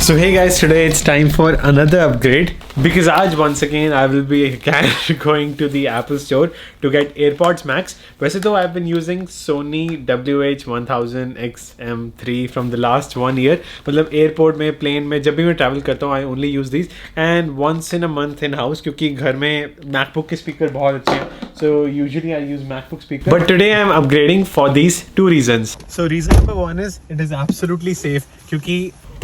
So hey guys, today it's time for another upgrade because आज once again I will be again going to the Apple store to get AirPods Max. वैसे तो I've been using Sony WH-1000XM3 from the last 1 year. मतलब airport में, plane में, जब भी मैं travel करता हूँ I only use these and once in a month in house क्योंकि घर में MacBook के स्पीकर बहुत अच्छे हैं. So usually I use MacBook speaker. But today I am upgrading for these two reasons. So reason number one is it is absolutely safe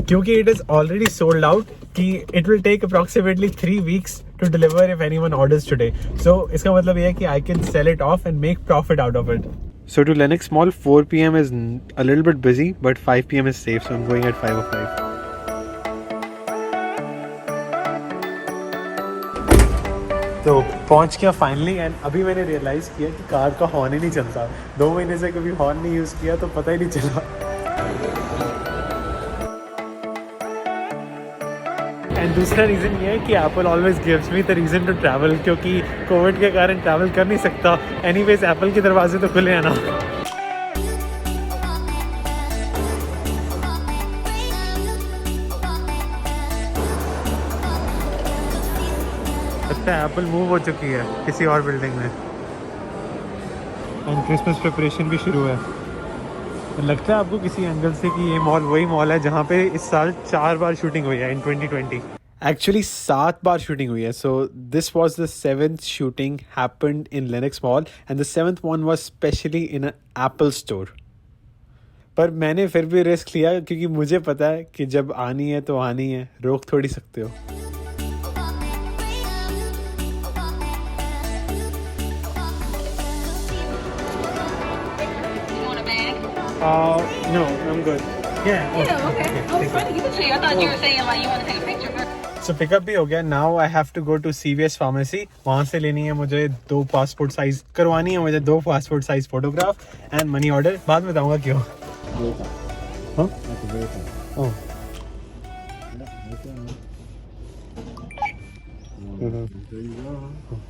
क्योंकि it is already sold out कि it will take approximately 3 weeks to deliver if anyone orders today. So इसका मतलब ये है कि I can sell it off and make profit out of it. So to Lennox Mall, 4 p.m. is a little bit busy, but 5 p.m. is safe, so I'm going at 5:05. तो पहुंच गया finally and अभी मैंने realise किया कि car का horn ही नहीं चलता. 2 महीने से कभी हॉर्न नहीं यूज़ किया तो पता ही नहीं चला. एंड दूसरा रीज़न ये है कि Apple always gives me the reason to travel क्योंकि कोविड के कारण ट्रैवल कर नहीं सकता. एनीवेज एप्पल के दरवाजे तो खुले हैं ना. लगता है एप्पल मूव हो चुकी है किसी और बिल्डिंग में एंड क्रिसमस प्रिपरेशन भी शुरू है. लगता है आपको किसी एंगल से कि ये मॉल वही मॉल है जहाँ पे इस साल 4 बार शूटिंग हुई है इन 2020. एक्चुअली 7 बार शूटिंग हुई है. So this was the 7th shooting happened in Lenox mall and the 7th one was specially in a Apple store. पर मैंने फिर भी रिस्क लिया क्योंकि मुझे पता है कि जब आनी है तो आनी है, रोक थोड़ी सकते हो. No, I'm good. Yeah. Yeah, okay. Oh, it's funny. You can see. I thought you were saying like you want to take a picture. So pickup भी हो गया. Now I have to go to CVS pharmacy. वहाँ से लेनी है मुझे 2 passport size करवानी है मुझे 2 passport size photograph and money order. बाद में बताऊंगा क्यों. हाँ? Oh.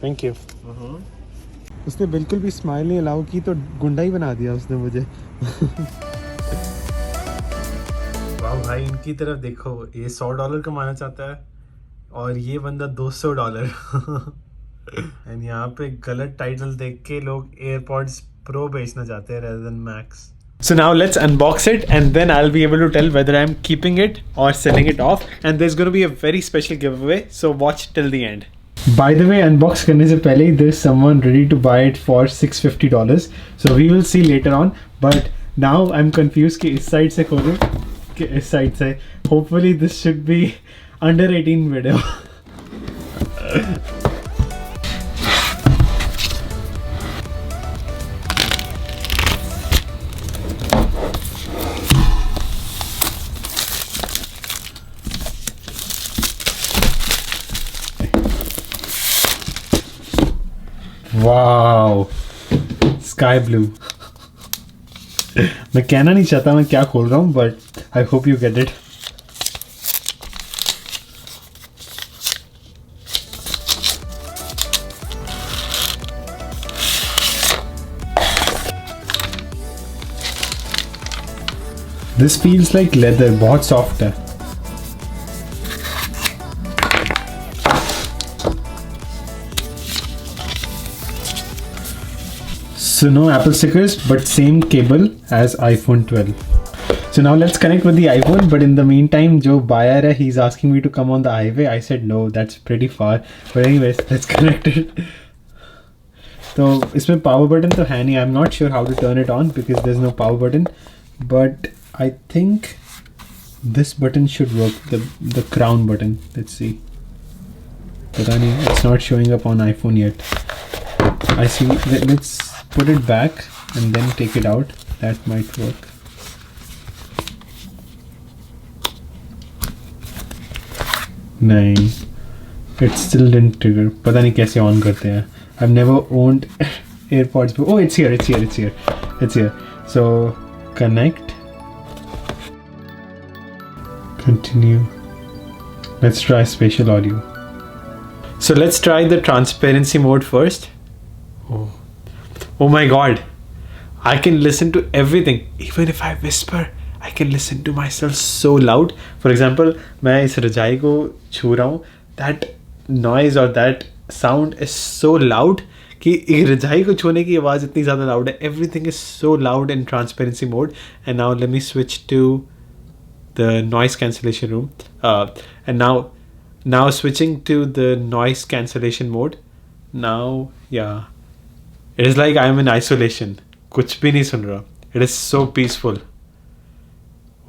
Thank you. उसने बिल्कुल भी स्माइल नहीं अलाउ की तो गुंडा ही बना दिया उसने मुझे. वाह भाई, इनकी तरफ देखो. ये $100 कमाना चाहता है और ये बंदा $200. एंड यहाँ पे गलत टाइटल देख के लोग एयरपॉड्स प्रो बेचना चाहते हैं rather than Max. So now let's unbox it and then I'll be able to tell whether I'm keeping it or selling it off. And there's going to be a very special giveaway, so watch till the end. By the way, unbox करने से पहले there's someone ready to buy it for $650. So we will see later on. But now I'm confused कि इस side से खोलूं कि इस side से. Hopefully this should be under 18 video. Wow, sky blue. मैं कहना नहीं चाहता मैं क्या खोल रहा हूँ, but I hope you get it. This feels like leather. बहुत सॉफ्ट है. So no Apple stickers, but same cable as iPhone 12. So now let's connect with the iPhone. But in the meantime, Joe buyer hai, he's asking me to come on the highway. I said no, that's pretty far. But anyways, let's connect it. So इसमें power button तो है नहीं. I'm not sure how to turn it on because there's no power button. But I think this button should work. The crown button. Let's see. पता नहीं. It's not showing up on iPhone yet. I see. Let's put it back and then take it out. That might work. नहीं, it still didn't trigger. पता नहीं कैसे on करते हैं. I've never owned AirPods before. Oh, it's here. So connect. Continue. Let's try spatial audio. So let's try the transparency mode first. Oh my god, I can listen to everything. Even if I whisper, I can listen to myself so loud. For example, मैं इस रजाई को छू रहा हूँ, that noise or that sound is so loud कि एक रजाई को छूने की आवाज़ इतनी ज़्यादा loud है. Everything is so loud in transparency mode. And now let me switch to the noise cancellation room. And now switching to the noise cancellation mode. Now, yeah, it is like I'm in isolation. कुछ भी नहीं सुन रहा. It is so peaceful.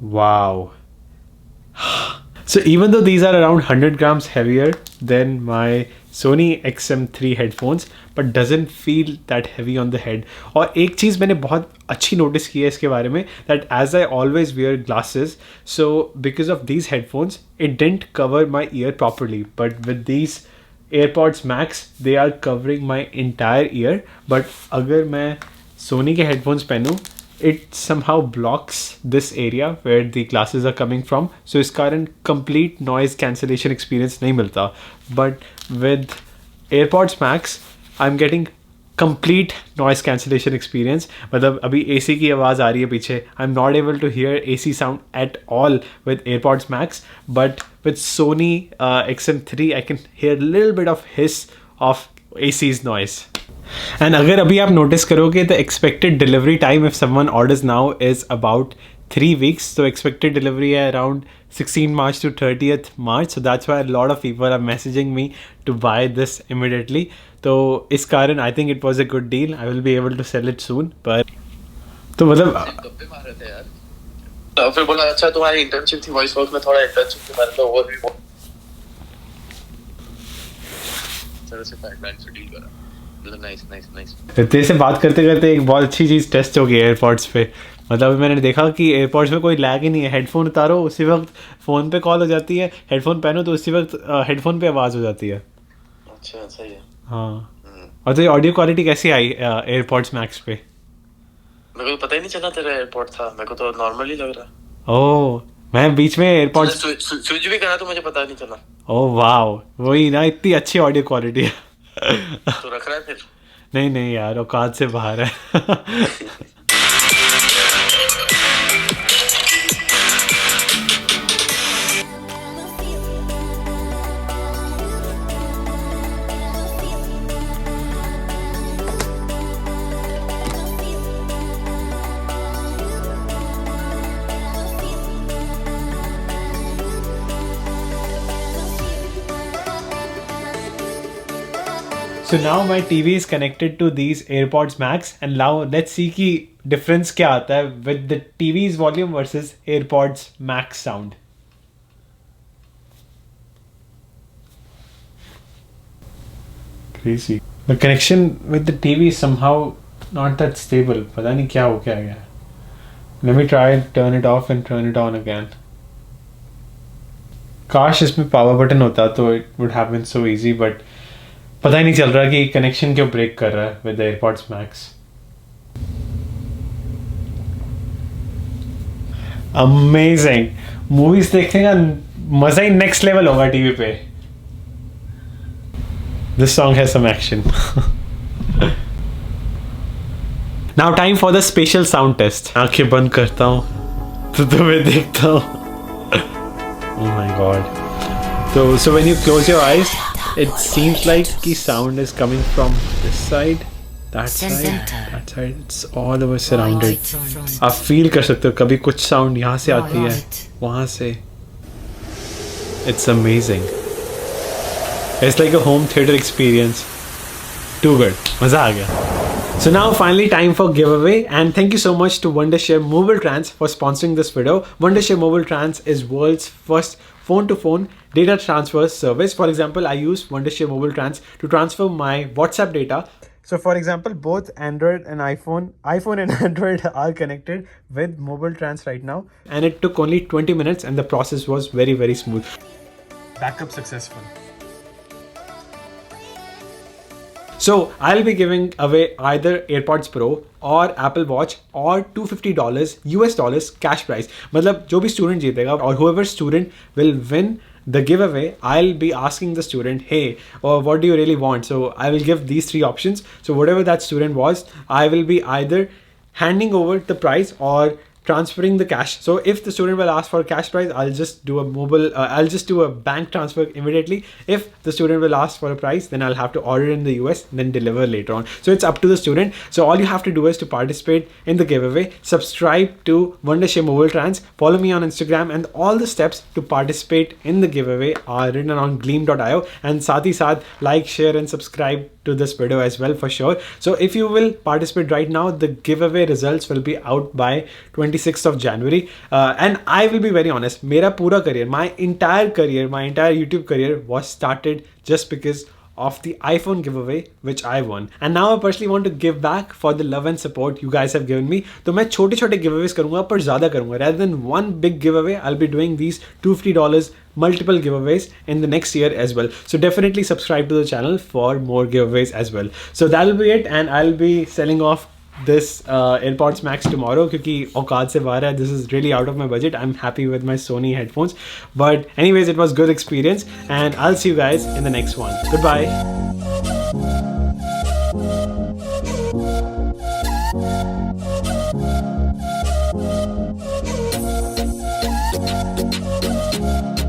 Wow. So even though these are around 100 grams heavier than my Sony XM3 headphones, but doesn't feel that heavy on the head. और एक चीज़ मैंने बहुत अच्छी notice की है इसके बारे में, that as I always wear glasses, so because of these headphones, it didn't cover my ear properly. But with these AirPods Max, they are covering my entire ear. But अगर मैं Sony के headphones पहनूँ, it somehow blocks this area where the glasses are coming from, so इस कारण complete noise cancellation experience नहीं मिलता. But with AirPods Max, I'm getting complete noise cancellation experience. मतलब अभी AC की आवाज़ आ रही है पीछे, I'm not able to hear AC sound at all with AirPods Max, but with Sony XM3 I can hear a little bit of hiss of AC's noise. And अगर अभी आप notice करोगे, the expected delivery time if someone orders now is about 3 weeks. So expected delivery है around 16 March to 30th March. So that's why a lot of people are messaging me to buy this immediately. तो इस कारण I think it was a good deal. I will be able to sell it soon. But तो मतलब गप्पे मार रहे थे यार. तो फिर बोला अच्छा तुम्हारी इंटर्नशिप थी वॉइस वर्क में, थोड़ा इंटर्नशिप के बारे में और भी तरह से पाइपलाइन से डील करा. नाइस. तेरे से बात करते करते एक बहुत अच्छी चीज़ टेस्ट हो गई एयरपॉड्स पे. मतलब मैंने देखा कि एयरपॉड्स में कोई लैग ही नहीं है. हेडफोन उतारो उसी वक्त फ़ोन पे कॉल हो जाती है, हेडफोन पहनो तो उसी वक्त हेडफोन पे आवाज़ हो जाती है. अच्छा सही है. हाँ. और तो ये ऑडियो क्वालिटी कैसी आई एयरपॉड्स मैक्स पे? मेरे को पता ही नहीं चला तेरा एयरपॉड था. मेरे को तो नॉर्मल ही लग रहा. ओह, मैं बीच में एयरपॉड्स स्विच भी करा तो मुझे पता नहीं चला. ओह वाह, वही ना, इतनी अच्छी ऑडियो क्वालिटी है. तो रख रहा है फिर? नहीं यार, औकात से बाहर है. So now my TV is connected to these AirPods Max, and now let's see कि difference क्या आता है with the TV's volume versus AirPods Max sound. Crazy. The connection with the TV is somehow not that stable. पता नहीं क्या हो गया. Let me try and turn it off and turn it on again. काश इसमें power button होता तो it would have been so easy, but पता ही नहीं चल रहा कि कनेक्शन क्यों ब्रेक कर रहा है with AirPods Max. Amazing. Movies देखने का मजा ही नेक्स्ट लेवल होगा टीवी पे. This song has some action. Now time for the special sound test. आंखें बंद करता हूँ तो तुम्हें देखता हूँ. Oh my God. So when you close your eyes, it seems like the sound is coming from this side, that side. It's all over surrounded. आप feel कर सकते हो कभी कुछ sound यहाँ से आती है, वहाँ से. It's amazing. It's like a home theater experience. Too good. मजा आ गया. So now finally time for giveaway, and thank you so much to Wondershare Mobile Trans for sponsoring this video. Wondershare Mobile Trans is world's first phone-to-phone data transfer service. For example, I use Wondershare Mobile Trans to transfer my WhatsApp data. So for example, both Android and iPhone and Android are connected with Mobile Trans right now. And it took only 20 minutes and the process was very, very smooth. Backup successful. So I'll be giving away either AirPods Pro or Apple Watch or $250 US dollars cash prize. मतलब जो भी student जीतेगा और whoever student will win the giveaway, I'll be asking the student, hey, what do you really want? So I will give these 3 options. So whatever that student was, I will be either handing over the prize or transferring the cash. So if the student will ask for cash price, I'll just do a I'll just do a bank transfer immediately. If the student will ask for a price, then I'll have to order in the US, then deliver later on. So it's up to the student. So all you have to do is to participate in the giveaway, subscribe to Wondershare Mobile Trans, follow me on Instagram, and all the steps to participate in the giveaway are written on gleam.io. And साथ ही साथ like, share and subscribe to this video as well for sure. So if you will participate right now, the giveaway results will be out by 26th of January. And I will be very honest, मेरा पूरा career, my entire YouTube career was started just because of the iPhone giveaway which I won. And now I personally want to give back for the love and support you guys have given me. तो मैं छोटे-छोटे giveaways करूँगा पर ज़्यादा करूँगा. Rather than one big giveaway, I'll be doing these $250 multiple giveaways in the next year as well. So definitely subscribe to the channel for more giveaways as well. So that'll be it, and I'll be selling off this AirPods Max tomorrow क्योंकि औकात से बाहर है. This is really out of my budget. I'm happy with my Sony headphones. But anyways, it was good experience, and I'll see you guys in the next one. Goodbye.